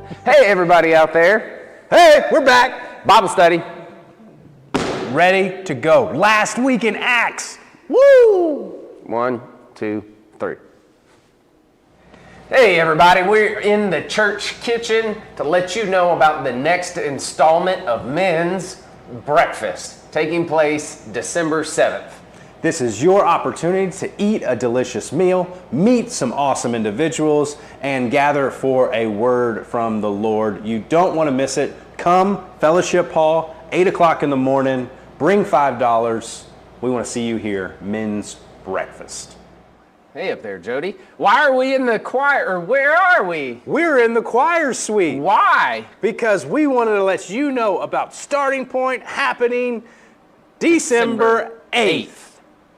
Hey, everybody out there. Hey, we're back. Bible study. Ready to go. Last week in Acts. Woo! 1, 2, 3. Hey, everybody. We're in the church kitchen to let you know about the next installment of Men's Breakfast, taking place December 7th. This is your opportunity to eat a delicious meal, meet some awesome individuals, and gather for a word from the Lord. You don't want to miss it. Come, Fellowship Hall, 8 o'clock in the morning. Bring $5. We want to see you here. Men's Breakfast. Hey up there, Jody. Why are we in the choir, or where are we? We're in the choir suite. Why? Because we wanted to let you know about Starting Point happening December 8th.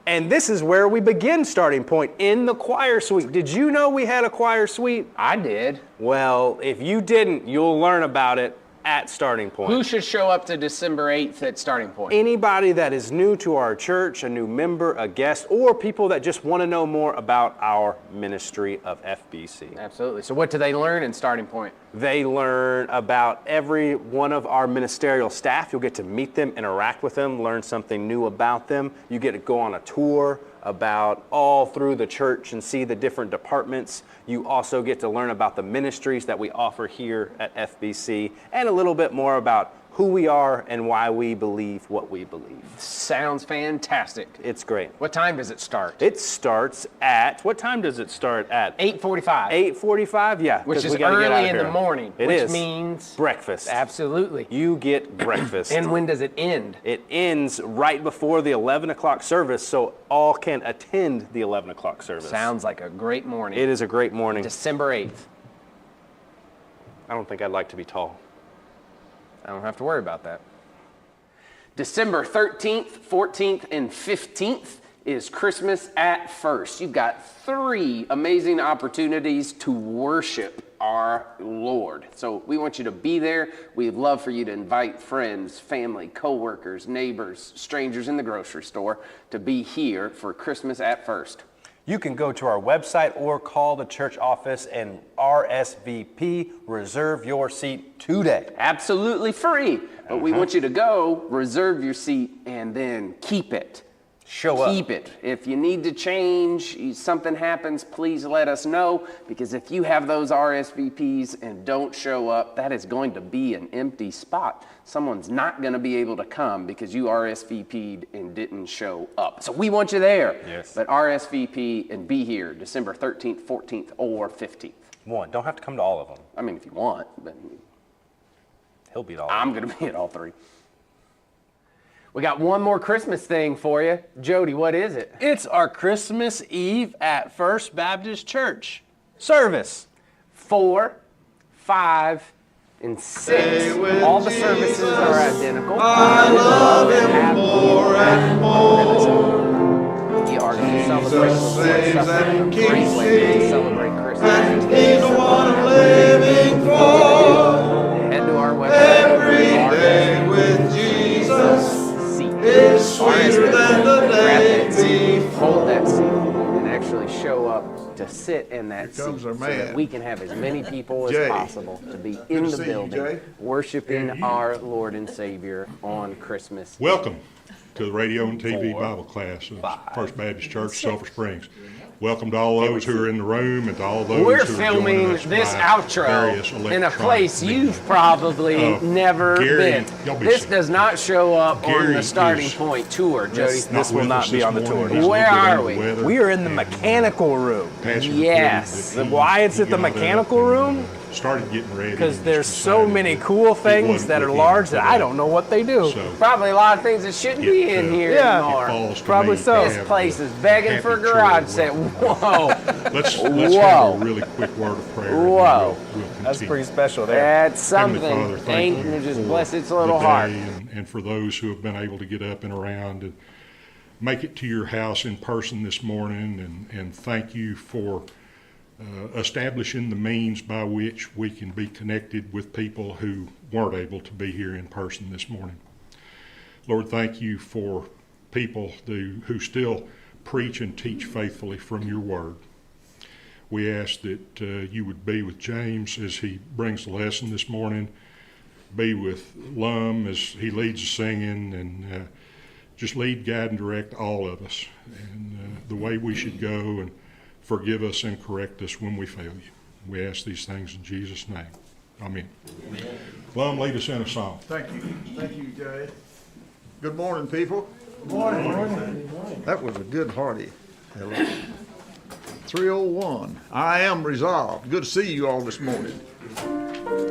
And this is where we begin Starting Point, in the choir suite. Did you know we had a choir suite? I did. Well, if you didn't, you'll learn about it at Starting Point. Who should show up to December 8th at Starting Point? Anybody that is new to our church, a new member, a guest, or people that just want to know more about our ministry of FBC. Absolutely. So what do they learn in Starting Point? They learn about every one of our ministerial staff. You'll get to meet them, interact with them, learn something new about them. You get to go on a tour about all through the church and see the different departments. You also get to learn about the ministries that we offer here at FBC and a little bit more about who we are and why we believe what we believe. Sounds fantastic. It's great. What time does it start? It starts at, what time does it start at? 8:45. 8:45, yeah. Which is we gotta get out early of in the here. morning. It which is. means Breakfast. Absolutely. You get breakfast. And when does it end? It ends right before the 11 o'clock service, so all can attend the 11 o'clock service. Sounds like a great morning. It is a great morning. December 8th. I don't think I'd like to be tall. I don't have to worry about that. December 13th, 14th, and 15th is Christmas at First. You've got 3 amazing opportunities to worship our Lord. So we want you to be there. We'd love for you to invite friends, family, co-workers, neighbors, strangers in the grocery store to be here for Christmas at First. You can go to our website or call the church office and RSVP, reserve your seat today. Absolutely free. But we want you to go, reserve your seat, and then keep it. Show up. Keep it. If you need to change, something happens, please let us know, because if you have those RSVPs and don't show up, that is going to be an empty spot. Someone's not going to be able to come because you RSVP'd and didn't show up. So we want you there. Yes. But RSVP and be here December 13th, 14th, or 15th. Don't have to come to all of them. I mean, if you want, but He'll be at all of them. I'm going to be at all 3. We got one more Christmas thing for you. Jody, what is it? It's our Christmas Eve at First Baptist Church service. 4, 5, and 6. All the services are identical. I love him more and more. We are going to celebrate the Lord's saves Supper, a and great keeps way to me, celebrate Christmas. and he's the one I'm living for. Head to our website. Every day with Jesus is sweeter than the day before. Hold that seat and actually show up to sit in that seat comes our so that man. we can have as many people as Jay. possible to be in to the see you, building Jay. worshiping our Lord and Savior on Christmas. Welcome to the radio and TV Bible class of First Baptist Church, Sulphur Springs. Welcome to all those who are in the room and to all those We're who are filming joining us this by outro various in a electronic place media. you've probably never Gary, been. y'all be This safe. does not show up on Gary the Starting is Point tour, Jody. This will with not us be this on the morning. tour. He's a Where little bit are under we? the weather, We are in the and, mechanical room. Pastor Yes. reported that Why it's he at the got up mechanical and, room? started getting ready. Because and there's so decided many that cool it things wasn't that are with him large that I today. don't know what they do. So Probably a lot of things that shouldn't be it, in here yeah. it anymore. falls to Probably me so. to This have place the is begging for a happy garage children set. welcome. Whoa. Let's Whoa. have a really quick word of prayer. and then Whoa. we'll That's continue. pretty special there. That's Heavenly something. Father, thank Ain't you it just for bless its little the heart. day and for those who have been able to get up and around and make it to your house in person this morning, and thank you for establishing the means by which we can be connected with people who weren't able to be here in person this morning. Lord, thank you for people who still preach and teach faithfully from your word. We ask that you would be with James as he brings the lesson this morning, be with Lum as he leads the singing, and just lead, guide, and direct all of us and the way we should go, and forgive us and correct us when we fail you. We ask these things in Jesus' name. Amen. Lum, lead us in a song. Thank you, Jay. Good morning, people. Good morning. That was a good hearty. Hello. 301. I am resolved. Good to see you all this morning.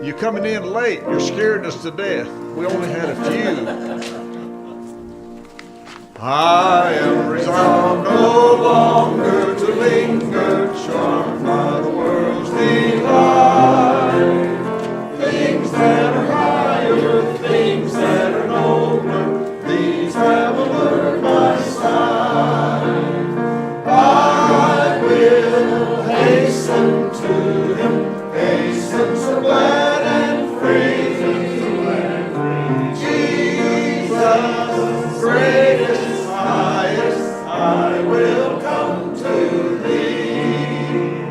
You're coming in late. You're scaring us to death. We only had a few. I am resolved no longer to linger, charmed by the world's delight. Things that are higher, things that are nobler, these have allured my sight. I will hasten to him, hasten so glad and free. Jesus, greatest, highest, I will come to thee.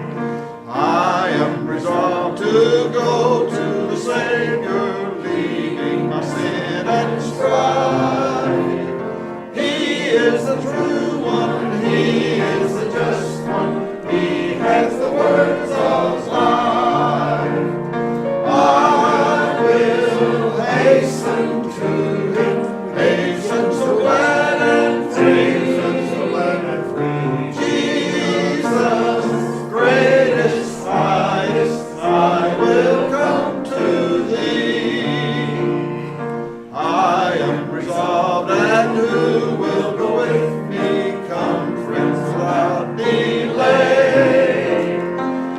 I am resolved to go to the Savior, leaving my sin and strife. He is the true one, He is the just one, He has the words of life. I will hasten to Him, hasten so glad and free. So glad and free. Jesus, greatest, highest, I will come to Thee. I am resolved, and who will go with me? Come, friends, without delay.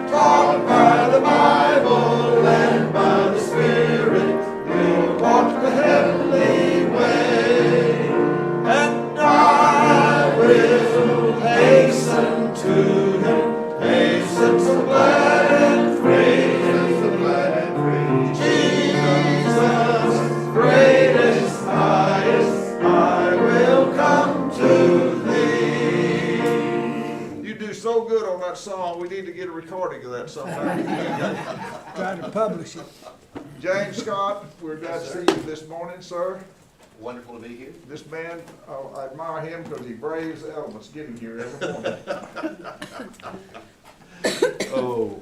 Taught by the Bible, led by the Spirit, we'll walk the heavenly way. And I will hasten to Him, hasten so glad and free. So glad and free. Jesus, greatest, highest, I will come to Thee. You do so good on that song. We need to get a recording of that sometime. Trying to publish it. James Scott, we're glad to see you this morning, sir. Wonderful to be here. This man, I admire him because he braves the elements getting here every morning. Oh,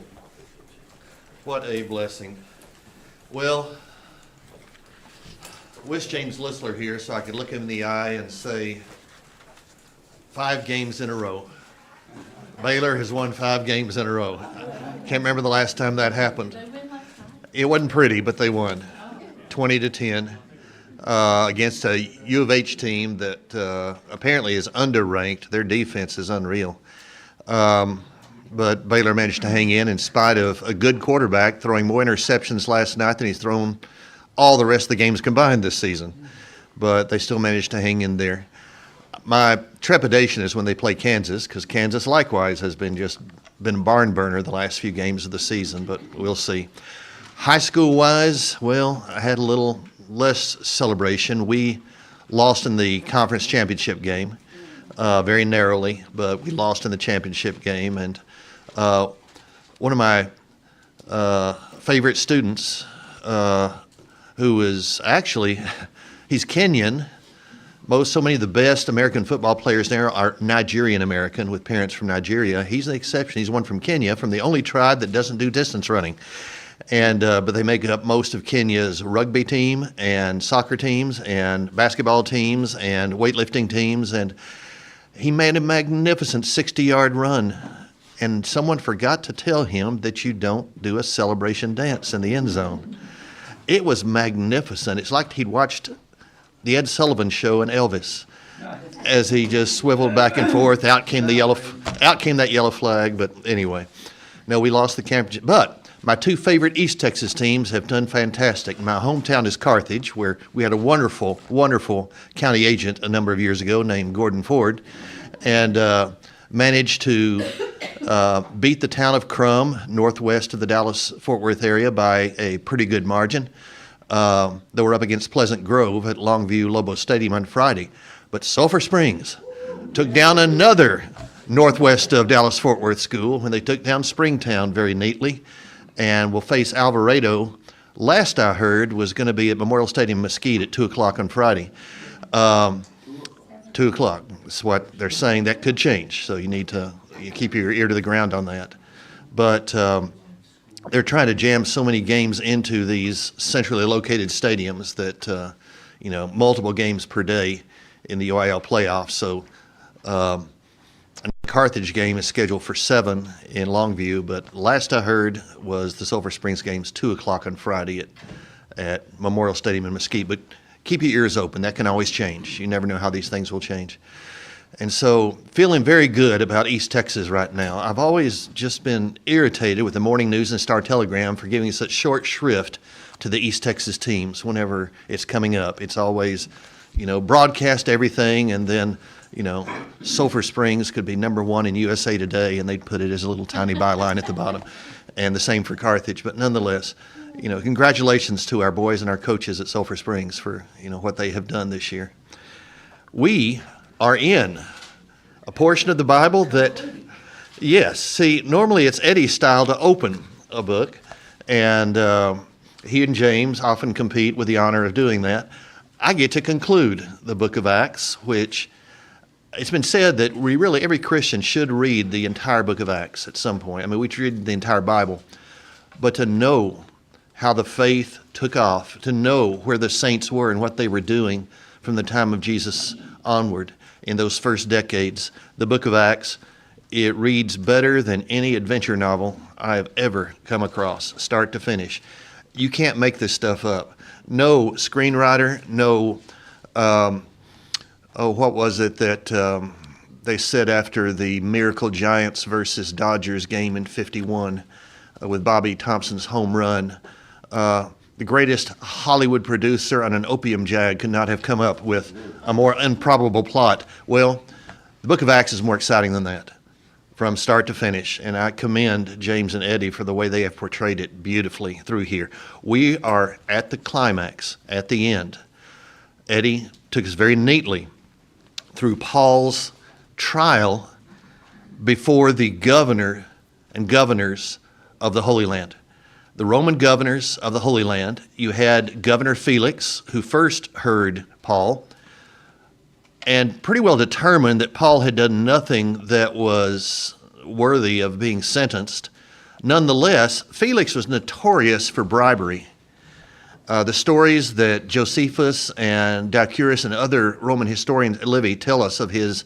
what a blessing. Well, wish James Listler here so I could look him in the eye and say, 5 games in a row. Baylor has won 5 games in a row. Can't remember the last time that happened. It wasn't pretty, but they won 20-10 against a U of H team that apparently is underranked. Their defense is unreal. But Baylor managed to hang in spite of a good quarterback throwing more interceptions last night than he's thrown all the rest of the games combined this season. But they still managed to hang in there. My trepidation is when they play Kansas, because Kansas likewise has been a barn burner the last few games of the season, but we'll see. High school-wise, well, I had a little less celebration. We lost in the conference championship game very narrowly, but we lost in the championship game. And one of my favorite students, who is actually, he's Kenyan. So many of the best American football players there are Nigerian American with parents from Nigeria. He's an exception. He's one from Kenya, from the only tribe that doesn't do distance running. And but they make up most of Kenya's rugby team and soccer teams and basketball teams and weightlifting teams. And he made a magnificent 60-yard run. And someone forgot to tell him that you don't do a celebration dance in the end zone. It was magnificent. It's like he'd watched the Ed Sullivan Show and Elvis as he just swiveled back and forth. Out came that yellow flag. But anyway, no, we lost the championship. But my 2 favorite East Texas teams have done fantastic. My hometown is Carthage, where we had a wonderful, wonderful county agent a number of years ago named Gordon Ford, and managed to beat the town of Crum, northwest of the Dallas-Fort Worth area, by a pretty good margin. They were up against Pleasant Grove at Longview Lobo Stadium on Friday. But Sulphur Springs took down another northwest of Dallas-Fort Worth School, when they took down Springtown very neatly, and will face Alvarado. Last I heard was going to be at Memorial Stadium Mesquite at 2 o'clock on Friday. 2 o'clock is what they're saying. That could change, so you need to keep your ear to the ground on that. But they're trying to jam so many games into these centrally located stadiums that, multiple games per day in the OIL playoffs. So a Carthage game is scheduled for 7 in Longview, but last I heard was the Sulphur Springs game's 2 o'clock on Friday at Memorial Stadium in Mesquite. But keep your ears open. That can always change. You never know how these things will change. And so feeling very good about East Texas right now. I've always just been irritated with the Morning News and Star-Telegram for giving such short shrift to the East Texas teams whenever it's coming up. It's always, broadcast everything, and then, Sulphur Springs could be number 1 in USA Today, and they'd put it as a little tiny byline at the bottom. And the same for Carthage. But nonetheless, congratulations to our boys and our coaches at Sulphur Springs for, what they have done this year. We are in a portion of the Bible that, yes, see, normally it's Eddie's style to open a book, and he and James often compete with the honor of doing that. I get to conclude the book of Acts, which it's been said that every Christian should read the entire book of Acts at some point. I mean, we read the entire Bible, but to know how the faith took off, to know where the saints were and what they were doing from the time of Jesus onward, in those first decades, the book of Acts, it reads better than any adventure novel I have ever come across, start to finish. You can't make this stuff up. No screenwriter, no, what was it that they said after the Miracle Giants versus Dodgers game in 51 with Bobby Thompson's home run? The greatest Hollywood producer on an opium jag could not have come up with a more improbable plot. Well, the book of Acts is more exciting than that, from start to finish, and I commend James and Eddie for the way they have portrayed it beautifully through here. We are at the climax, at the end. Eddie took us very neatly through Paul's trial before the governor and governors of the Holy Land. The Roman governors of the Holy Land. You had Governor Felix, who first heard Paul, and pretty well determined that Paul had done nothing that was worthy of being sentenced. Nonetheless, Felix was notorious for bribery. The stories that Josephus and Diodorus and other Roman historians, Livy, tell us of his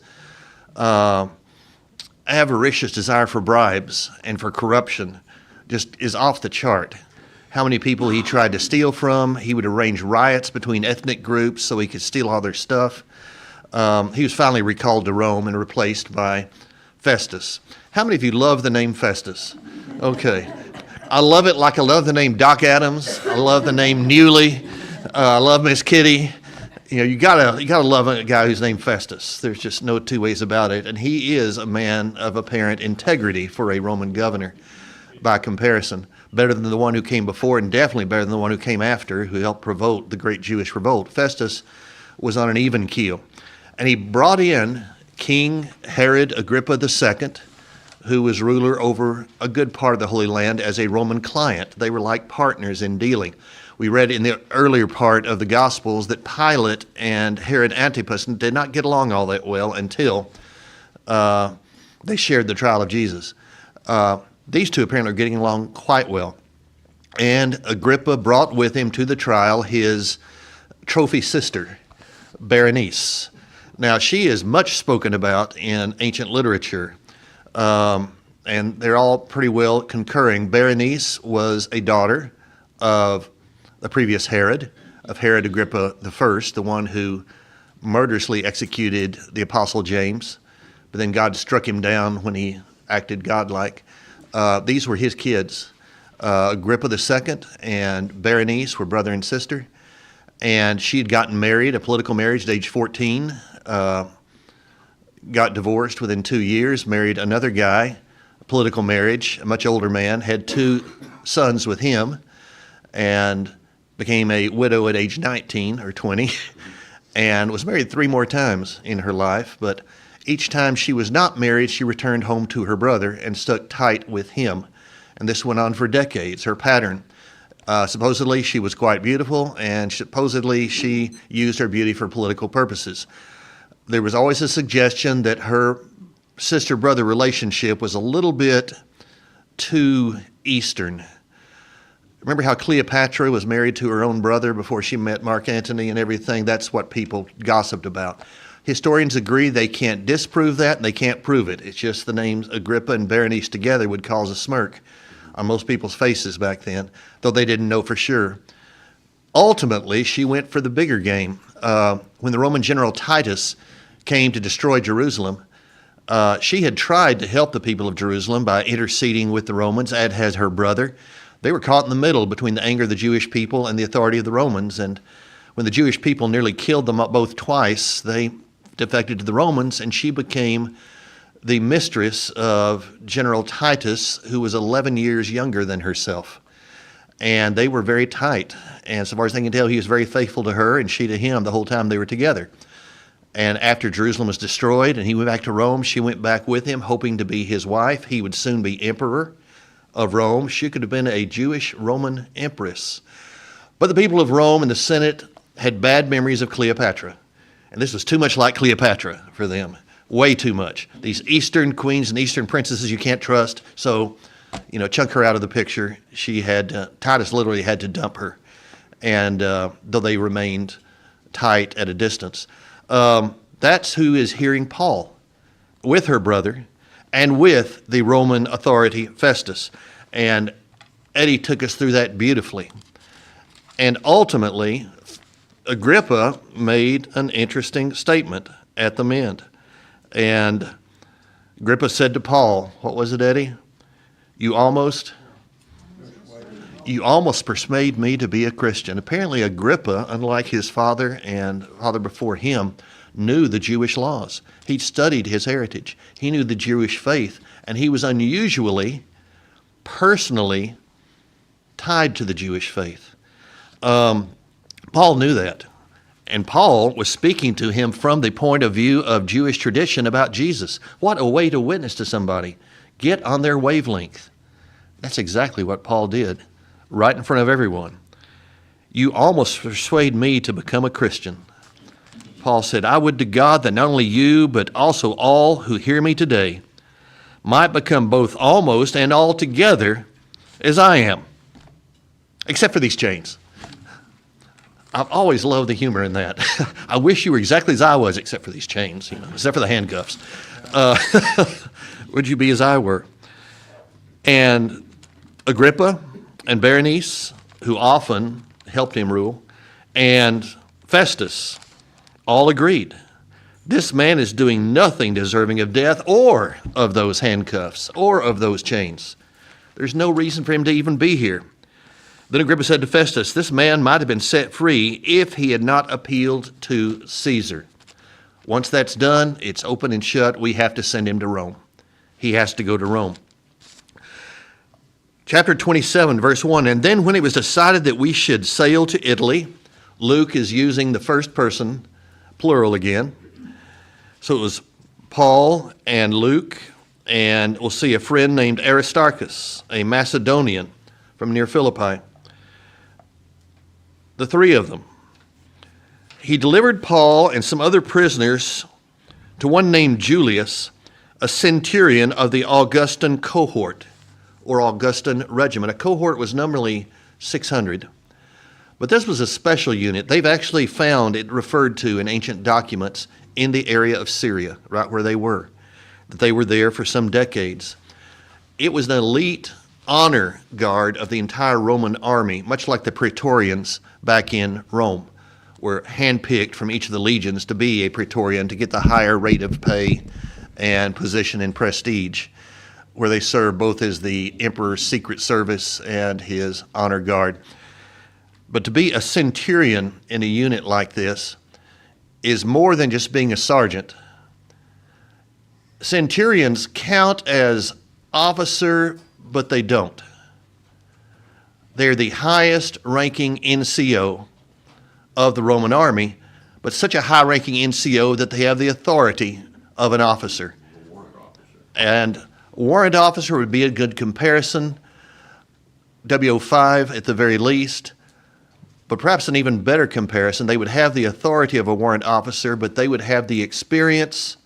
avaricious desire for bribes and for corruption just is off the chart. How many people he tried to steal from. He would arrange riots between ethnic groups so he could steal all their stuff. He was finally recalled to Rome and replaced by Festus. How many of you love the name Festus? Okay. I love it like I love the name Doc Adams. I love the name Newley. I love Miss Kitty. You gotta love a guy who's named Festus. There's just no two ways about it. And he is a man of apparent integrity for a Roman governor by comparison. Better than the one who came before, and definitely better than the one who came after, who helped provoke the great Jewish revolt. Festus was on an even keel. And he brought in King Herod Agrippa II, who was ruler over a good part of the Holy Land, as a Roman client. They were like partners in dealing. We read in the earlier part of the Gospels that Pilate and Herod Antipas did not get along all that well until they shared the trial of Jesus. These two apparently are getting along quite well. And Agrippa brought with him to the trial his trophy sister, Berenice. Now, she is much spoken about in ancient literature, and they're all pretty well concurring. Berenice was a daughter of the previous Herod, of Herod Agrippa I, the one who murderously executed the Apostle James, but then God struck him down when he acted godlike. These were his kids. Agrippa II and Berenice were brother and sister, and she had gotten married, a political marriage at age 14, got divorced within 2 years, married another guy, a political marriage, a much older man, had 2 sons with him, and became a widow at age 19 or 20, and was married 3 more times in her life. But each time she was not married, she returned home to her brother and stuck tight with him. And this went on for decades, her pattern. Supposedly, she was quite beautiful, and supposedly she used her beauty for political purposes. There was always a suggestion that her sister-brother relationship was a little bit too Eastern. Remember how Cleopatra was married to her own brother before she met Mark Antony and everything? That's what people gossiped about. Historians agree they can't disprove that and they can't prove it. It's just the names Agrippa and Berenice together would cause a smirk on most people's faces back then, though they didn't know for sure. Ultimately, she went for the bigger game. When the Roman general Titus came to destroy Jerusalem, she had tried to help the people of Jerusalem by interceding with the Romans, as had her brother. They were caught in the middle between the anger of the Jewish people and the authority of the Romans. And when the Jewish people nearly killed them both twice, they defected to the Romans, and she became the mistress of General Titus, who was 11 years younger than herself. And they were very tight. And so far as I can tell, he was very faithful to her and she to him the whole time they were together. And after Jerusalem was destroyed and he went back to Rome, she went back with him, hoping to be his wife. He would soon be emperor of Rome. She could have been a Jewish Roman empress. But the people of Rome and the Senate had bad memories of Cleopatra. And this was too much like Cleopatra for them. Way too much. These Eastern queens and Eastern princesses you can't trust. So, chunk her out of the picture. Titus literally had to dump her. And though they remained tight at a distance. That's who is hearing Paul with her brother and with the Roman authority Festus. And Eddie took us through that beautifully. And ultimately, Agrippa made an interesting statement at the end. And Agrippa said to Paul, what was it, Eddie? You almost persuade me to be a Christian. Apparently Agrippa, unlike his father and father before him, knew the Jewish laws. He'd studied his heritage. He knew the Jewish faith, and he was unusually, personally tied to the Jewish faith. Paul knew that. And Paul was speaking to him from the point of view of Jewish tradition about Jesus. What a way to witness to somebody. Get on their wavelength. That's exactly what Paul did, right in front of everyone. You almost persuade me to become a Christian. Paul said, I would to God that not only you, but also all who hear me today might become both almost and altogether as I am, except for these chains. I've always loved the humor in that. I wish you were exactly as I was, except for these chains, except for the handcuffs. Would you be as I were? And Agrippa and Berenice, who often helped him rule, and Festus all agreed. This man is doing nothing deserving of death or of those handcuffs or of those chains. There's no reason for him to even be here. Then Agrippa said to Festus, this man might have been set free if he had not appealed to Caesar. Once that's done, it's open and shut. We have to send him to Rome. He has to go to Rome. Chapter 27, verse 1, and then when it was decided that we should sail to Italy, Luke is using the first person, plural again. So it was Paul and Luke, and we'll see a friend named Aristarchus, a Macedonian from near Philippi. The three of them. He delivered Paul and some other prisoners to one named Julius, a centurion of the Augustan cohort, or Augustan regiment. A cohort was normally 600, but this was a special unit. They've actually found it referred to in ancient documents in the area of Syria, right where they were, that they were there for some decades. It was an elite honor guard of the entire Roman army, much like the Praetorians back in Rome, were handpicked from each of the legions to be a Praetorian to get the higher rate of pay and position and prestige, where they served both as the emperor's secret service and his honor guard. But to be a centurion in a unit like this is more than just being a sergeant. Centurions count as officer, but they don't. They're the highest ranking NCO of the Roman army, but such a high ranking NCO that they have the authority of an officer. And warrant officer would be a good comparison, W05 at the very least, but perhaps an even better comparison. They would have the authority of a warrant officer, but they would have the experience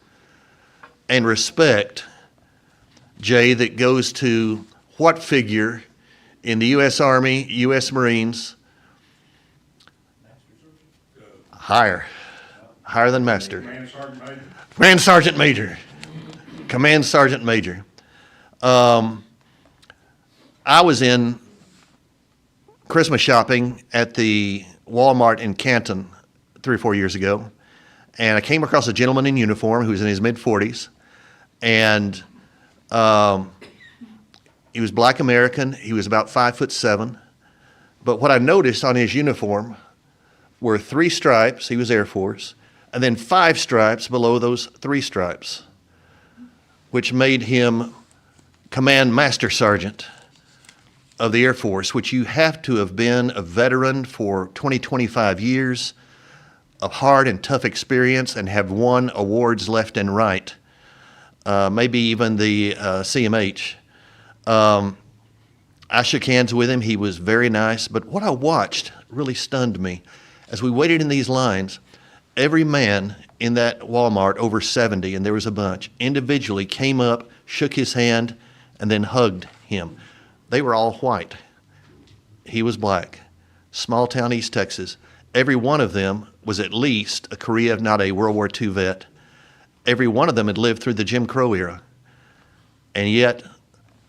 and respect, Jay, that goes to what figure in the U.S. Army, U.S. Marines? Higher than master. Command Sergeant Major. Command Sergeant Major. I was in Christmas shopping at the Walmart in Canton 3 or 4 years ago, and I came across a gentleman in uniform who was in his mid-40s, and he was Black American. He was about 5'7", but what I noticed on his uniform were 3 stripes. He was Air Force, and then 5 stripes below those 3 stripes, which made him Command Master Sergeant of the Air Force, which you have to have been a veteran for 20, 25 years of hard and tough experience and have won awards left and right, maybe even the CMH. I shook hands with him. He was very nice, but what I watched really stunned me. As we waited in these lines, every man in that Walmart, over 70, and there was a bunch, individually came up, shook his hand, and then hugged him. They were all white. He was black. Small town East Texas. Every one of them was at least a Korea, if not a World War II vet. Every one of them had lived through the Jim Crow era. And yet,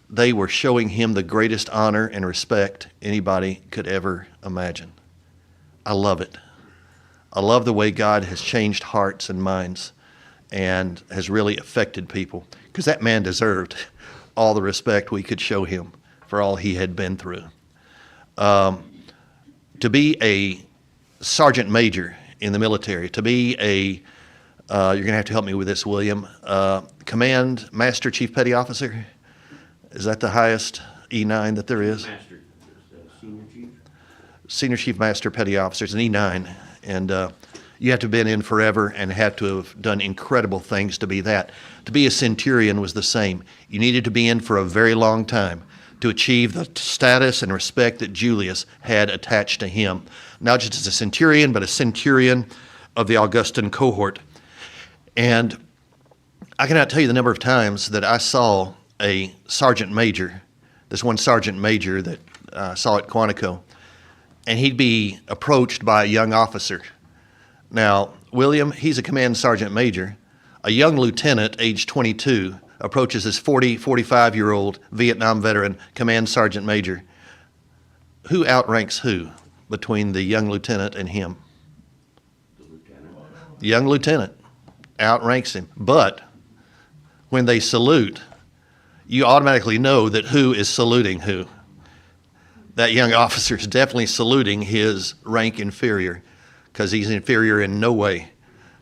they were showing him the greatest honor and respect anybody could ever imagine. I love it. I love the way God has changed hearts and minds and has really affected people, because that man deserved all the respect we could show him for all he had been through. To be a sergeant major in the military, to be a, you're going to have to help me with this, William, Command Master Chief Petty Officer, is that the highest E9 that there is? Master, Senior Chief. Senior Chief Master Petty Officer is an E9, and you have to have been in forever and have to have done incredible things to be that. To be a centurion was the same. You needed to be in for a very long time to achieve the status and respect that Julius had attached to him. Not just as a centurion, but a centurion of the Augustan cohort. And I cannot tell you the number of times that I saw a sergeant major, this one sergeant major that I saw at Quantico, and he'd be approached by a young officer. Now, William, he's a command sergeant major. A young lieutenant, age 22, approaches this 45-year-old Vietnam veteran command sergeant major. Who outranks who between the young lieutenant and him? The young lieutenant outranks him. But when they salute, you automatically know that who is saluting who. That young officer is definitely saluting his rank inferior, because he's inferior in no way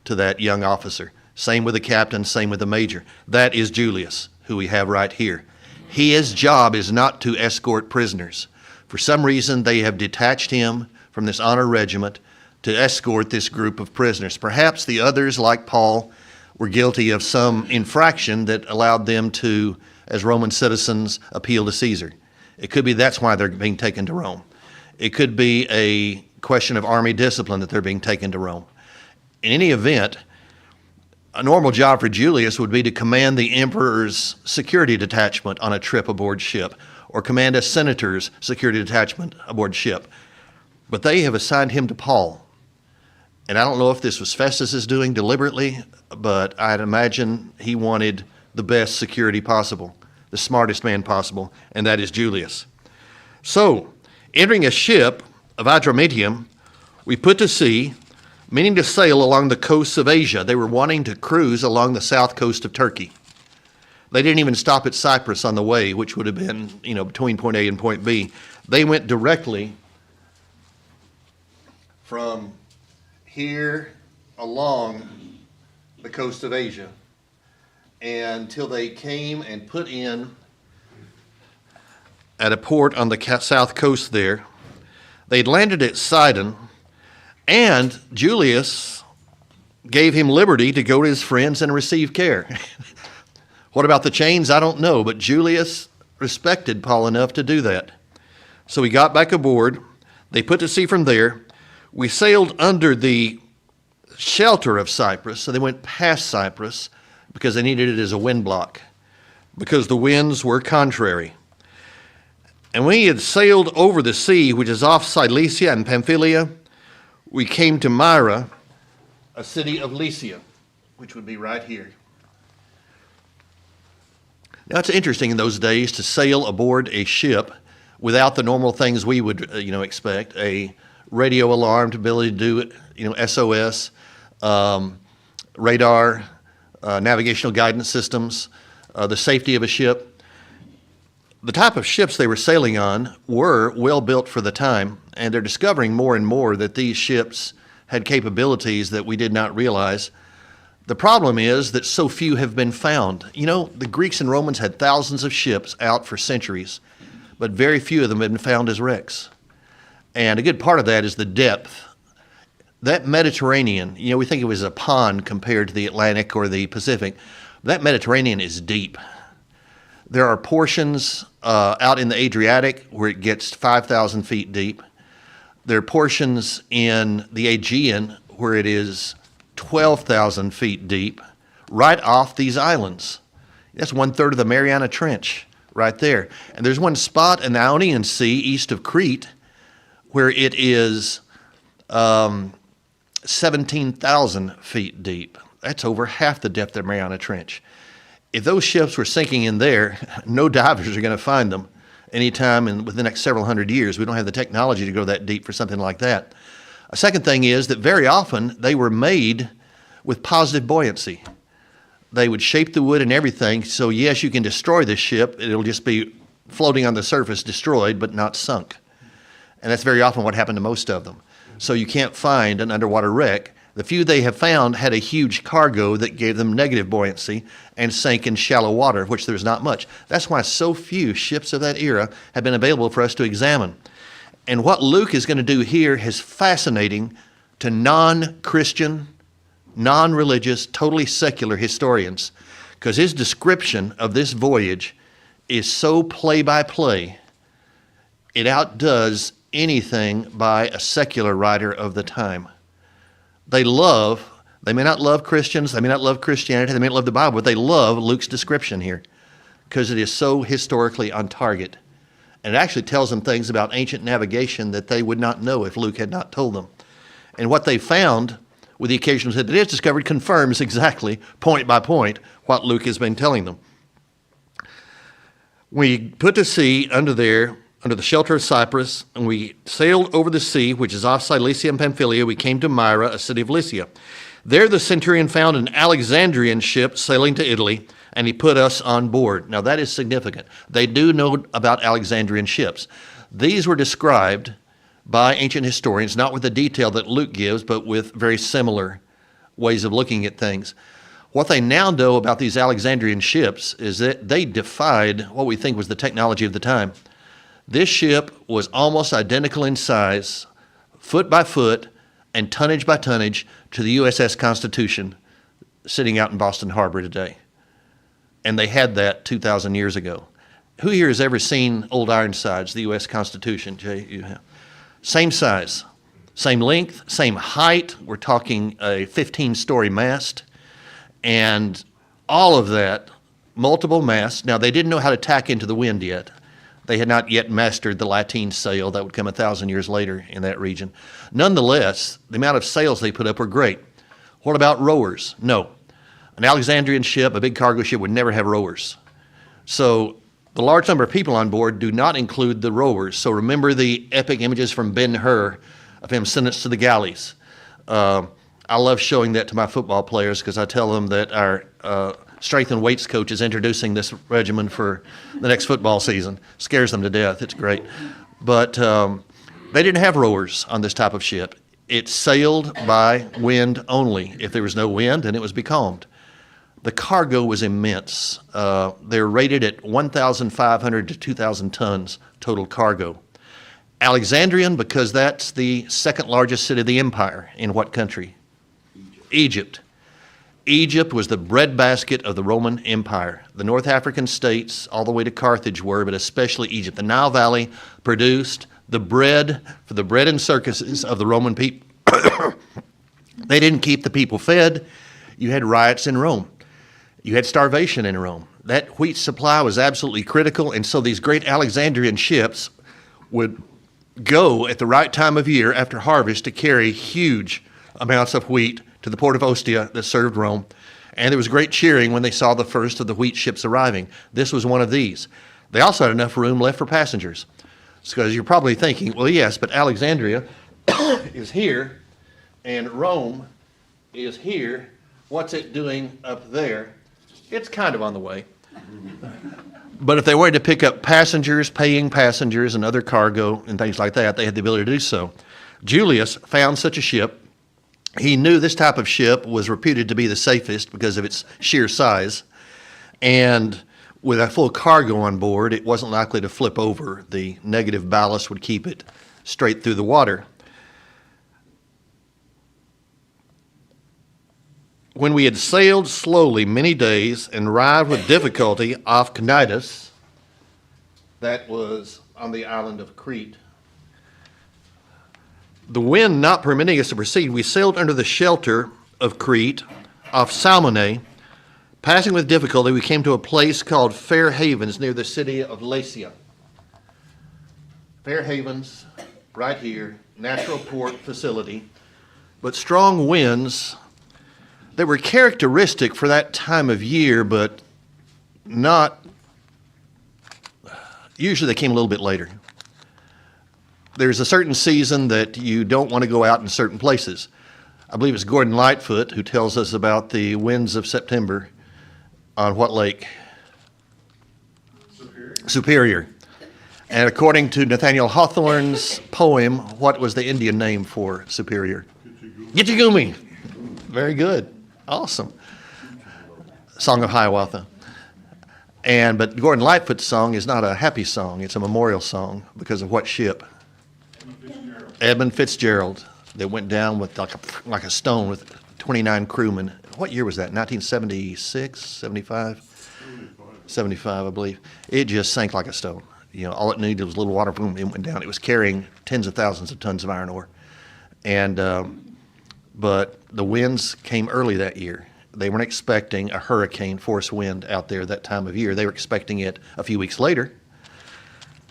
to that young officer. Same with the captain, same with the major. That is Julius, who we have right here. His job is not to escort prisoners. For some reason, they have detached him from this honor regiment to escort this group of prisoners. Perhaps the others, like Paul, were guilty of some infraction that allowed them to, as Roman citizens, appeal to Caesar. It could be that's why they're being taken to Rome. It could be a question of army discipline that they're being taken to Rome. In any event, a normal job for Julius would be to command the emperor's security detachment on a trip aboard ship, or command a senator's security detachment aboard ship. But they have assigned him to Paul. And I don't know if this was Festus's doing deliberately, but I'd imagine he wanted the best security possible, the smartest man possible, and that is Julius. So, entering a ship of Adramyttium, we put to sea, meaning to sail along the coasts of Asia. They were wanting to cruise along the south coast of Turkey. They didn't even stop at Cyprus on the way, which would have been, between point A and point B. They went directly from here along the coast of Asia until they came and put in at a port on the south coast there. They'd landed at Sidon, and Julius gave him liberty to go to his friends and receive care. What about the chains? I don't know, but Julius respected Paul enough to do that. So he got back aboard. They put to sea from there. We sailed under the shelter of Cyprus, so they went past Cyprus because they needed it as a wind block, because the winds were contrary. And when he had sailed over the sea, which is off Cilicia and Pamphylia, we came to Myra, a city of Lycia, which would be right here. Now, it's interesting in those days to sail aboard a ship without the normal things we would, expect, a radio alarm, ability to do, SOS, radar, navigational guidance systems, the safety of a ship. The type of ships they were sailing on were well built for the time, and they're discovering more and more that these ships had capabilities that we did not realize. The problem is that so few have been found. The Greeks and Romans had thousands of ships out for centuries, but very few of them have been found as wrecks. And a good part of that is the depth. That Mediterranean, we think it was a pond compared to the Atlantic or the Pacific. That Mediterranean is deep. There are portions out in the Adriatic where it gets 5,000 feet deep. There are portions in the Aegean where it is 12,000 feet deep, right off these islands. That's 1/3 of the Mariana Trench right there. And there's one spot in the Ionian Sea east of Crete where it is 17,000 feet deep. That's over half the depth of the Mariana Trench. If those ships were sinking in there, no divers are going to find them anytime within the next several hundred years. We don't have the technology to go that deep for something like that. A second thing is that very often they were made with positive buoyancy. They would shape the wood and everything, so yes, you can destroy this ship. It'll just be floating on the surface, destroyed, but not sunk. And that's very often what happened to most of them. So you can't find an underwater wreck. The few they have found had a huge cargo that gave them negative buoyancy and sank in shallow water, which there's not much. That's why so few ships of that era have been available for us to examine. And what Luke is going to do here is fascinating to non-Christian, non-religious, totally secular historians, because his description of this voyage is so play-by-play, it outdoes anything by a secular writer of the time. They may not love Christians, they may not love Christianity, they may not love the Bible, but they love Luke's description here because it is so historically on target. And it actually tells them things about ancient navigation that they would not know if Luke had not told them. And what they found with the occasions that it is discovered confirms exactly, point by point, what Luke has been telling them. We put to sea under the shelter of Cyprus, and we sailed over the sea, which is off Cilicia and Pamphylia. We came to Myra, a city of Lycia. There the centurion found an Alexandrian ship sailing to Italy, and he put us on board. Now that is significant. They do know about Alexandrian ships. These were described by ancient historians, not with the detail that Luke gives, but with very similar ways of looking at things. What they now know about these Alexandrian ships is that they defied what we think was the technology of the time. This ship was almost identical in size, foot by foot, and tonnage by tonnage to the USS Constitution sitting out in Boston Harbor today. And they had that 2,000 years ago. Who here has ever seen Old Ironsides, the U.S. Constitution? Jay, you have. Same size, same length, same height. We're talking a 15-story mast. And all of that, multiple masts. Now, they didn't know how to tack into the wind yet. They had not yet mastered the lateen sail. That would come 1,000 years later in that region. Nonetheless, the amount of sails they put up were great. What about rowers? No. An Alexandrian ship, a big cargo ship, would never have rowers. So the large number of people on board do not include the rowers. So remember the epic images from Ben-Hur of him sentenced to the galleys. I love showing that to my football players because I tell them that our strength and weights coach is introducing this regimen for the next football season. Scares them to death. It's great. But they didn't have rowers on this type of ship. It sailed by wind only. If there was no wind, then it was becalmed. The cargo was immense. They're rated at 1,500 to 2,000 tons total cargo. Alexandrian, because that's the second largest city of the empire. In what country? Egypt. Egypt. Egypt was the breadbasket of the Roman Empire. The North African states, all the way to Carthage were, but especially Egypt. The Nile Valley produced the bread for the bread and circuses of the Roman people. They didn't keep the people fed. You had riots in Rome. You had starvation in Rome. That wheat supply was absolutely critical, and so these great Alexandrian ships would go at the right time of year after harvest to carry huge amounts of wheat to the port of Ostia that served Rome. And there was great cheering when they saw the first of the wheat ships arriving. This was one of these. They also had enough room left for passengers. Because you're probably thinking, well, yes, but Alexandria is here and Rome is here. What's it doing up there? It's kind of on the way. But if they wanted to pick up passengers, paying passengers, and other cargo and things like that, they had the ability to do so. Julius found such a ship. He knew this type of ship was reputed to be the safest because of its sheer size. And with a full cargo on board, it wasn't likely to flip over. The negative ballast would keep it straight through the water. When we had sailed slowly many days and arrived with difficulty off Cnidus, that was on the island of Crete, the wind not permitting us to proceed, we sailed under the shelter of Crete off Salmone. Passing with difficulty, we came to a place called Fair Havens near the city of Lasea. Fair Havens, right here, natural port facility, but strong winds that were characteristic for that time of year, but not, usually they came a little bit later. There's a certain season that you don't want to go out in certain places. I believe it's Gordon Lightfoot who tells us about the winds of September on what lake? Superior. And according to Nathaniel Hawthorne's poem, what was the Indian name for Superior? Gitchagumi. Very good. Awesome. Song of Hiawatha. But Gordon Lightfoot's song is not a happy song. It's a memorial song because of what ship? Edmund Fitzgerald. That went down with like a stone with 29 crewmen. What year was that? 1976, 75? 75, I believe. It just sank like a stone. You know, all it needed was a little water, boom, it went down. It was carrying tens of thousands of tons of iron ore. But the winds came early that year. They weren't expecting a hurricane force wind out there that time of year. They were expecting it a few weeks later.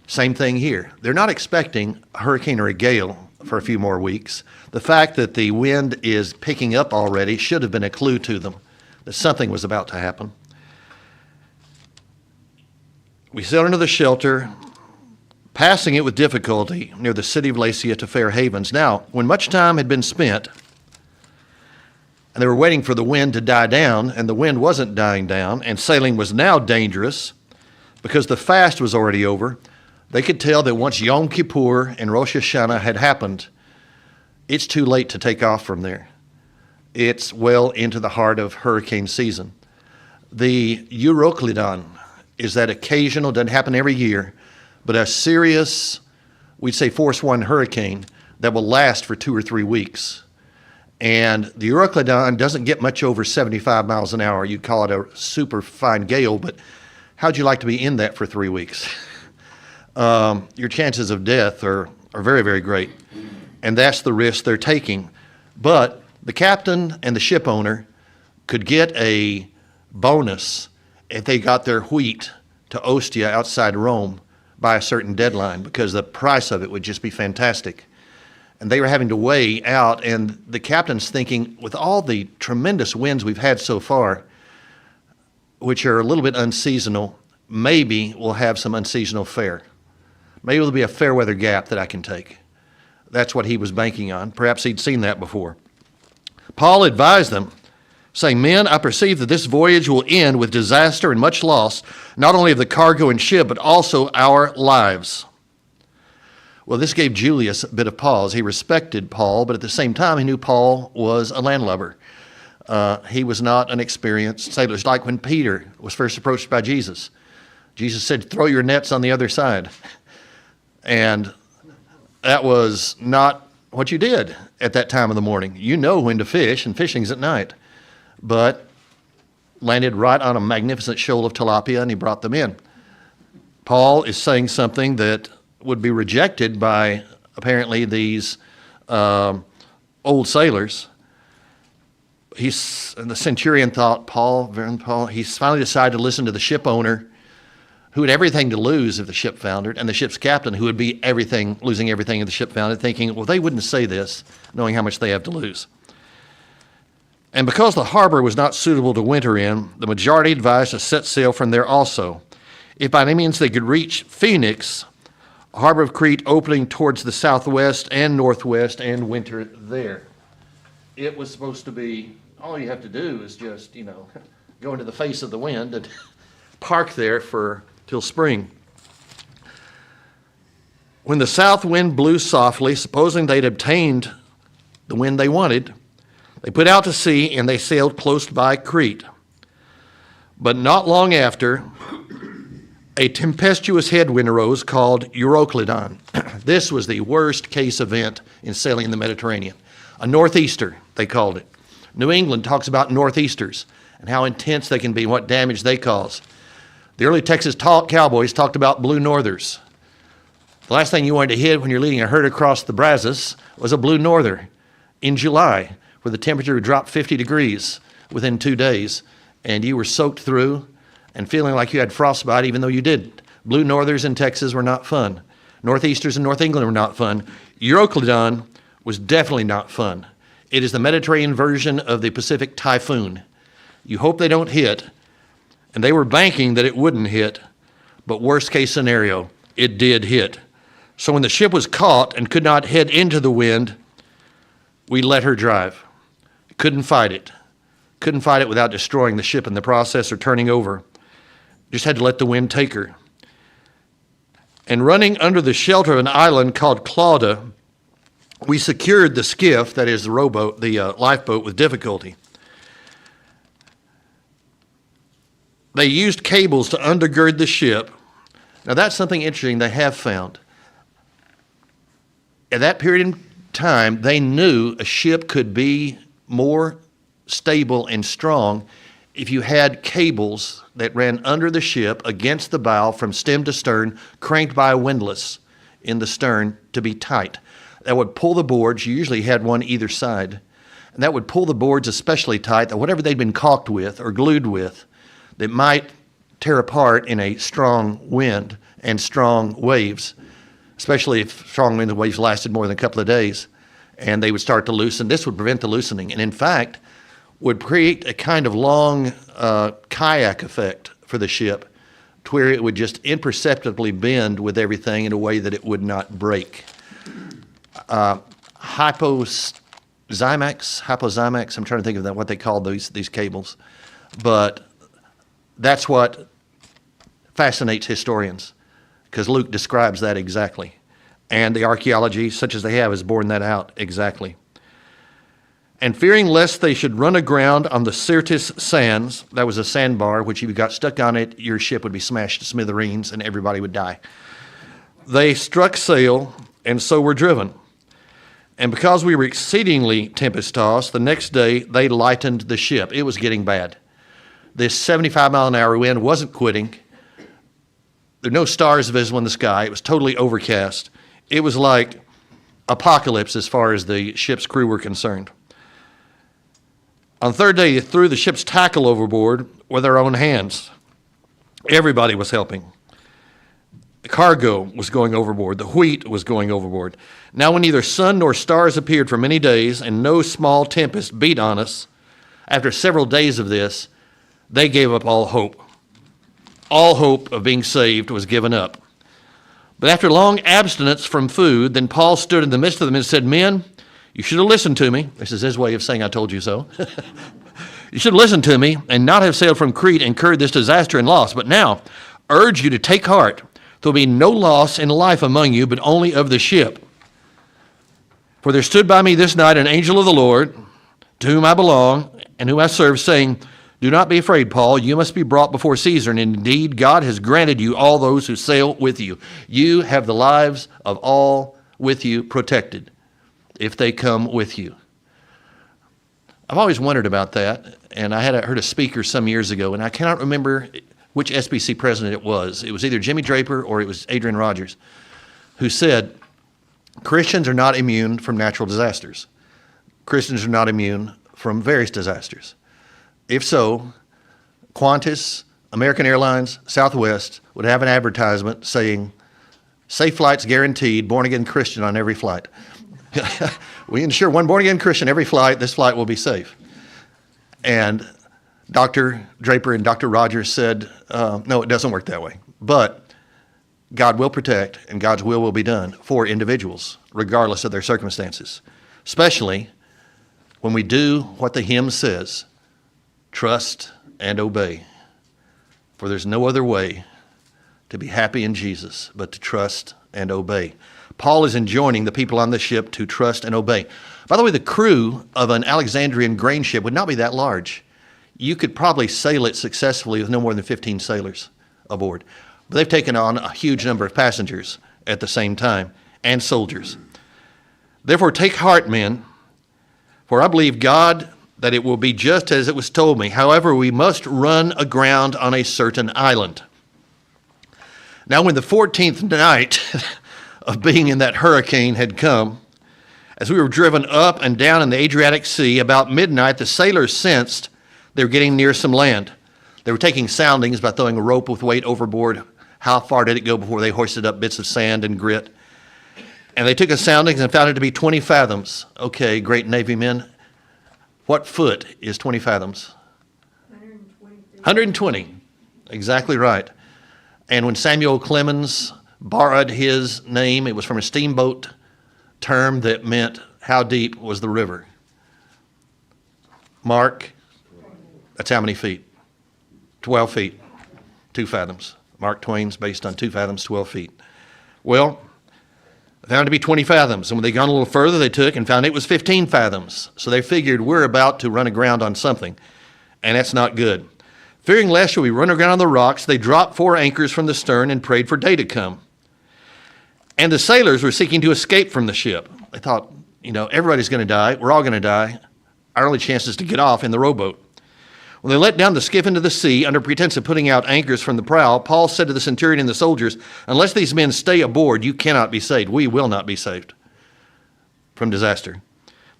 Same thing here. They're not expecting a hurricane or a gale for a few more weeks. The fact that the wind is picking up already should have been a clue to them that something was about to happen. We sailed into the shelter, passing it with difficulty near the city of Lasea to Fair Havens. Now, when much time had been spent, and they were waiting for the wind to die down, and the wind wasn't dying down, and sailing was now dangerous because the fast was already over, they could tell that once Yom Kippur and Rosh Hashanah had happened, it's too late to take off from there. It's well into the heart of hurricane season. The Euroclydon is that occasional, doesn't happen every year, but a serious, we'd say force 1 hurricane that will last for 2 or 3 weeks. And the Euroclydon doesn't get much over 75 miles an hour. You'd call it a super fine gale, but how'd you like to be in that for 3 weeks? Your chances of death are very, very great. And that's the risk they're taking. But the captain and the ship owner could get a bonus if they got their wheat to Ostia outside Rome by a certain deadline, because the price of it would just be fantastic. And they were having to weigh out, and the captain's thinking, with all the tremendous winds we've had so far, which are a little bit unseasonal, maybe we'll have some unseasonal fare. Maybe there'll be a fair weather gap that I can take. That's what he was banking on. Perhaps he'd seen that before. Paul advised them, saying, "Men, I perceive that this voyage will end with disaster and much loss, not only of the cargo and ship, but also our lives." Well, this gave Julius a bit of pause. He respected Paul, but at the same time, he knew Paul was a landlubber. He was not an experienced sailor. It's like when Peter was first approached by Jesus. Jesus said, "Throw your nets on the other side." And that was not what you did at that time of the morning. You know when to fish, and fishing's at night. But landed right on a magnificent shoal of tilapia, and he brought them in. Paul is saying something that would be rejected by apparently these old sailors. The centurion thought, Paul, he's finally decided to listen to the ship owner, who had everything to lose if the ship foundered, and the ship's captain, who would be losing everything if the ship foundered, thinking, well, they wouldn't say this, knowing how much they have to lose. And because the harbor was not suitable to winter in, the majority advised to set sail from there also. If by any means they could reach Phoenix, a harbor of Crete opening towards the southwest and northwest, and winter there. It was supposed to be, all you have to do is just, go into the face of the wind and park there till spring. When the south wind blew softly, supposing they'd obtained the wind they wanted, they put out to sea and they sailed close by Crete. But not long after, a tempestuous headwind arose called Euroclydon. This was the worst case event in sailing in the Mediterranean. A northeaster, they called it. New England talks about northeasters and how intense they can be, what damage they cause. The early Texas cowboys talked about blue northers. The last thing you wanted to hit when you're leading a herd across the Brazos was a blue norther in July, where the temperature would drop 50 degrees within 2 days, and you were soaked through and feeling like you had frostbite even though you didn't. Blue northers in Texas were not fun. Northeasters in North England were not fun. Euroclydon was definitely not fun. It is the Mediterranean version of the Pacific typhoon. You hope they don't hit, and they were banking that it wouldn't hit, but worst case scenario, it did hit. So when the ship was caught and could not head into the wind, we let her drive. Couldn't fight it. Couldn't fight it without destroying the ship in the process or turning over. Just had to let the wind take her. And running under the shelter of an island called Clauda, we secured the skiff, that is the rowboat, the lifeboat, with difficulty. They used cables to undergird the ship. Now that's something interesting they have found. At that period in time, they knew a ship could be more stable and strong if you had cables that ran under the ship against the bow from stem to stern, cranked by a windlass in the stern to be tight. That would pull the boards. You usually had one either side. And that would pull the boards especially tight, that whatever they'd been caulked with or glued with that might tear apart in a strong wind and strong waves, especially if strong wind and waves lasted more than a couple of days, and they would start to loosen. This would prevent the loosening, and in fact, would create a kind of long kayak effect for the ship, to where it would just imperceptibly bend with everything in a way that it would not break. Hypozymax, I'm trying to think of that, what they call these cables, but that's what fascinates historians, because Luke describes that exactly. And the archaeology, such as they have, has borne that out exactly. And fearing lest they should run aground on the Syrtis sands, that was a sandbar, which if you got stuck on it, your ship would be smashed to smithereens and everybody would die. They struck sail, and so were driven. And because we were exceedingly tempest-tossed, the next day they lightened the ship. It was getting bad. This 75-mile-an-hour wind wasn't quitting. There were no stars visible in the sky. It was totally overcast. It was like apocalypse as far as the ship's crew were concerned. On the third day, they threw the ship's tackle overboard with their own hands. Everybody was helping. The cargo was going overboard. The wheat was going overboard. Now when neither sun nor stars appeared for many days and no small tempest beat on us, after several days of this, they gave up all hope. All hope of being saved was given up. But after long abstinence from food, then Paul stood in the midst of them and said, "Men, you should have listened to me." This is his way of saying, "I told you so." "You should have listened to me and not have sailed from Crete and incurred this disaster and loss. But now, urge you to take heart. There will be no loss in life among you, but only of the ship. For there stood by me this night an angel of the Lord, to whom I belong and whom I serve, saying, 'Do not be afraid, Paul. You must be brought before Caesar. And indeed, God has granted you all those who sail with you. You have the lives of all with you protected.'" if they come with you. I've always wondered about that, and I heard a speaker some years ago, and I cannot remember which SBC president it was. It was either Jimmy Draper or it was Adrian Rogers, who said, Christians are not immune from natural disasters. Christians are not immune from various disasters. If so, Qantas, American Airlines, Southwest would have an advertisement saying, safe flights guaranteed, born-again Christian on every flight. We ensure one born-again Christian every flight, this flight will be safe. And Dr. Draper and Dr. Rogers said, no, it doesn't work that way. But God will protect and God's will be done for individuals, regardless of their circumstances. Especially when we do what the hymn says, trust and obey. For there's no other way to be happy in Jesus but to trust and obey. Paul is enjoining the people on the ship to trust and obey. By the way, the crew of an Alexandrian grain ship would not be that large. You could probably sail it successfully with no more than 15 sailors aboard. But they've taken on a huge number of passengers at the same time, and soldiers. Therefore, take heart, men, for I believe God that it will be just as it was told me. However, we must run aground on a certain island. Now, when the 14th night of being in that hurricane had come, as we were driven up and down in the Adriatic Sea, about midnight, the sailors sensed they were getting near some land. They were taking soundings by throwing a rope with weight overboard. How far did it go before they hoisted up bits of sand and grit? And they took a soundings and found it to be 20 fathoms. Okay, great Navy men. What foot is 20 fathoms? 120. Exactly right. And when Samuel Clemens borrowed his name, it was from a steamboat term that meant how deep was the river. Mark, that's how many feet? 12 feet, 2 fathoms. Mark Twain's based on 2 fathoms, 12 feet. Well, they found it to be 20 fathoms. And when they gone a little further, they took and found it was 15 fathoms. So they figured we're about to run aground on something, and that's not good. Fearing lest we run aground on the rocks, they dropped 4 anchors from the stern and prayed for day to come. And the sailors were seeking to escape from the ship. They thought, everybody's going to die. We're all going to die. Our only chance is to get off in the rowboat. When they let down the skiff into the sea under pretense of putting out anchors from the prow, Paul said to the centurion and the soldiers, unless these men stay aboard, you cannot be saved. We will not be saved from disaster.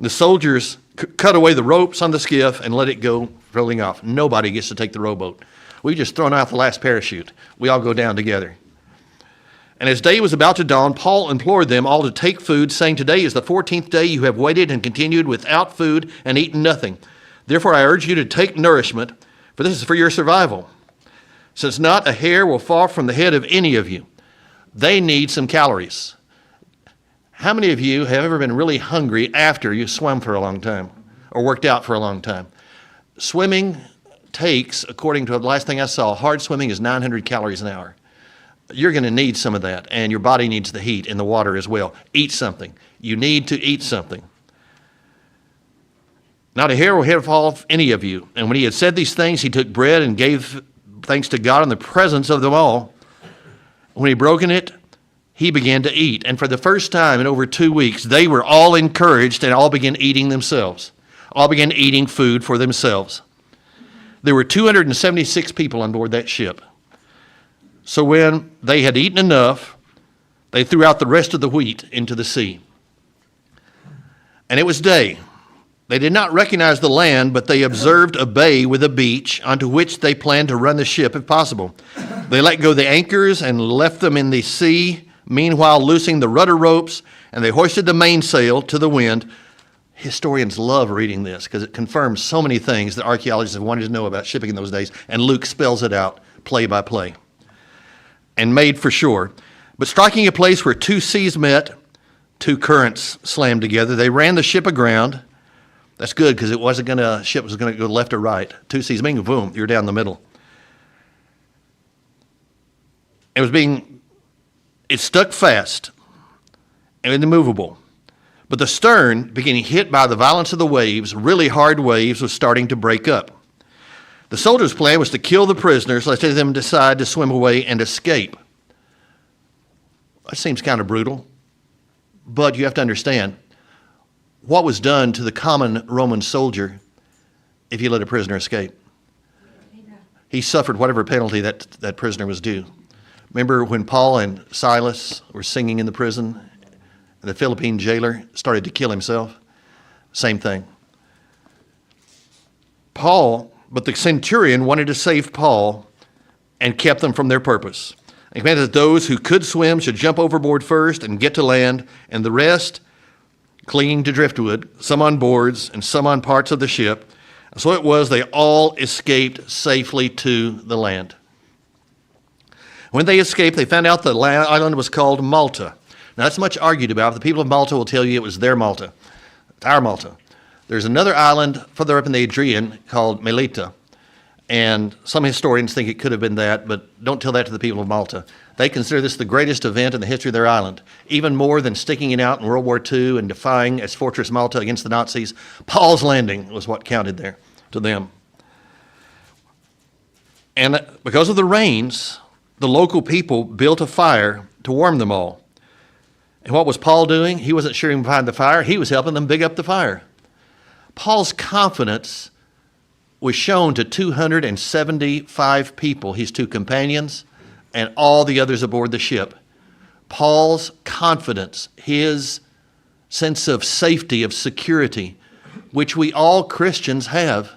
The soldiers cut away the ropes on the skiff and let it go rolling off. Nobody gets to take the rowboat. We've just thrown out the last parachute. We all go down together. And as day was about to dawn, Paul implored them all to take food, saying, today is the 14th day you have waited and continued without food and eaten nothing. Therefore, I urge you to take nourishment, for this is for your survival, since not a hair will fall from the head of any of you. They need some calories. How many of you have ever been really hungry after you swam for a long time or worked out for a long time? Swimming takes, according to the last thing I saw, hard swimming is 900 calories an hour. You're going to need some of that, and your body needs the heat in the water as well. Eat something. You need to eat something. Not a hair will fall off any of you. And when he had said these things, he took bread and gave thanks to God in the presence of them all. When he broken it, he began to eat. And for the first time in over 2 weeks, they were all encouraged and all began eating themselves. All began eating food for themselves. There were 276 people on board that ship. So when they had eaten enough, they threw out the rest of the wheat into the sea. And it was day. They did not recognize the land, but they observed a bay with a beach onto which they planned to run the ship if possible. They let go the anchors and left them in the sea, meanwhile loosing the rudder ropes, and they hoisted the mainsail to the wind. Historians love reading this because it confirms so many things that archaeologists have wanted to know about shipping in those days, and Luke spells it out play by play. And made for shore. But striking a place where 2 seas met, 2 currents slammed together, they ran the ship aground. That's good because ship was going to go left or right. 2 seas, meaning boom, you're down the middle. It stuck fast and immovable. But the stern, beginning hit by the violence of the waves, really hard waves, was starting to break up. The soldiers' plan was to kill the prisoners, lest any of them decide to swim away and escape. That seems kind of brutal, but you have to understand, what was done to the common Roman soldier if he let a prisoner escape. He suffered whatever penalty that prisoner was due. Remember when Paul and Silas were singing in the prison, and the Philippine jailer started to kill himself? Same thing. But the centurion wanted to save Paul and kept them from their purpose. He commanded that those who could swim should jump overboard first and get to land, and the rest clinging to driftwood, some on boards and some on parts of the ship. And so it was they all escaped safely to the land. When they escaped, they found out the island was called Malta. Now, that's much argued about. The people of Malta will tell you it was their Malta. It's our Malta. There's another island further up in the Aegean called Melita. And some historians think it could have been that, but don't tell that to the people of Malta. They consider this the greatest event in the history of their island. Even more than sticking it out in World War II and defying as Fortress Malta against the Nazis, Paul's landing was what counted there to them. And because of the rains, the local people built a fire to warm them all. And what was Paul doing? He wasn't shooting behind the fire. He was helping them big up the fire. Paul's confidence was shown to 275 people, his two companions, and all the others aboard the ship. Paul's confidence, his sense of safety, of security, which we all Christians have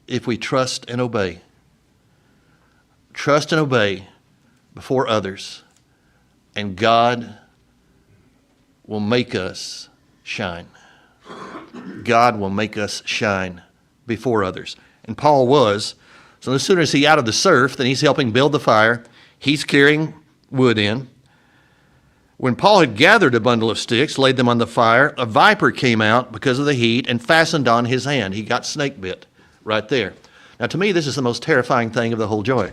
if we trust and obey. Trust and obey before others, and God will make us shine. God will make us shine before others. And Paul was. So as soon as he's out of the surf, then he's helping build the fire. He's carrying wood in. When Paul had gathered a bundle of sticks, laid them on the fire, a viper came out because of the heat and fastened on his hand. He got snake bit right there. Now, to me, this is the most terrifying thing of the whole joy.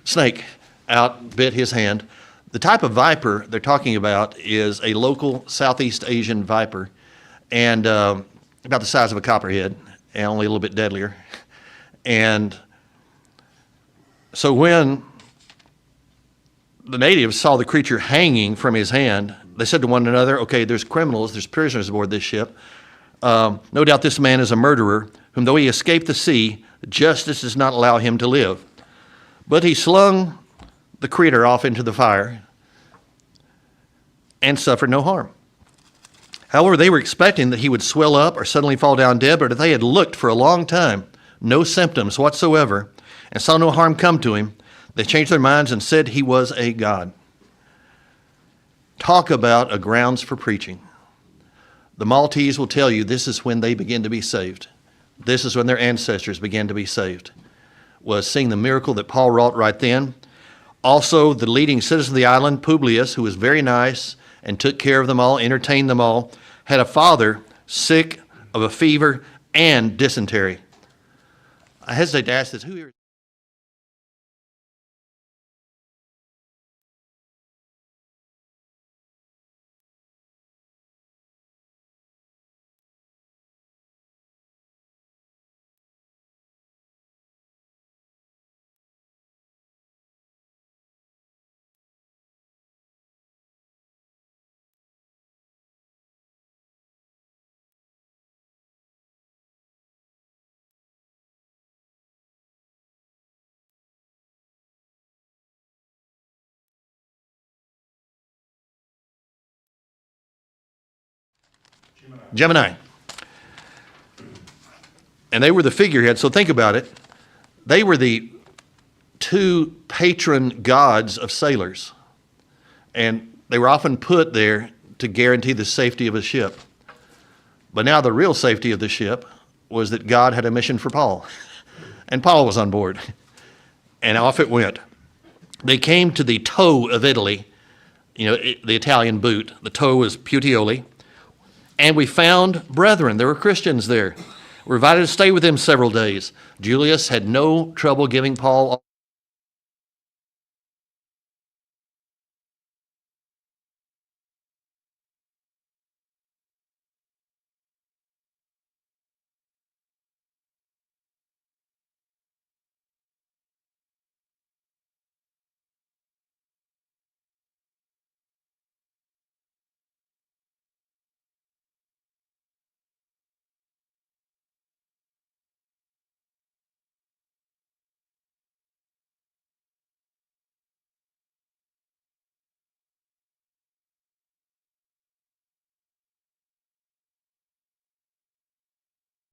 Snake out, bit his hand. The type of viper they're talking about is a local Southeast Asian viper, and about the size of a copperhead, and only a little bit deadlier. And so when the natives saw the creature hanging from his hand, they said to one another, okay, there's criminals, there's prisoners aboard this ship. No doubt this man is a murderer, whom though he escaped the sea, justice does not allow him to live. But he slung the creature off into the fire and suffered no harm. However, they were expecting that he would swell up or suddenly fall down dead, but they had looked for a long time, no symptoms whatsoever, and saw no harm come to him. They changed their minds and said he was a god. Talk about a grounds for preaching. The Maltese will tell you this is when they begin to be saved. This is when their ancestors began to be saved, was seeing the miracle that Paul wrought right then. Also, the leading citizen of the island, Publius, who was very nice and took care of them all, entertained them all, had a father sick of a fever and dysentery. I hesitate to ask this, who here? Gemini. And they were the figurehead, so think about it. They were the two patron gods of sailors. And they were often put there to guarantee the safety of a ship. But now the real safety of the ship was that God had a mission for Paul. And Paul was on board. And off it went. They came to the toe of Italy, the Italian boot. The toe was Puteoli. And we found brethren. There were Christians there. We were invited to stay with them several days. Julius had no trouble giving Paul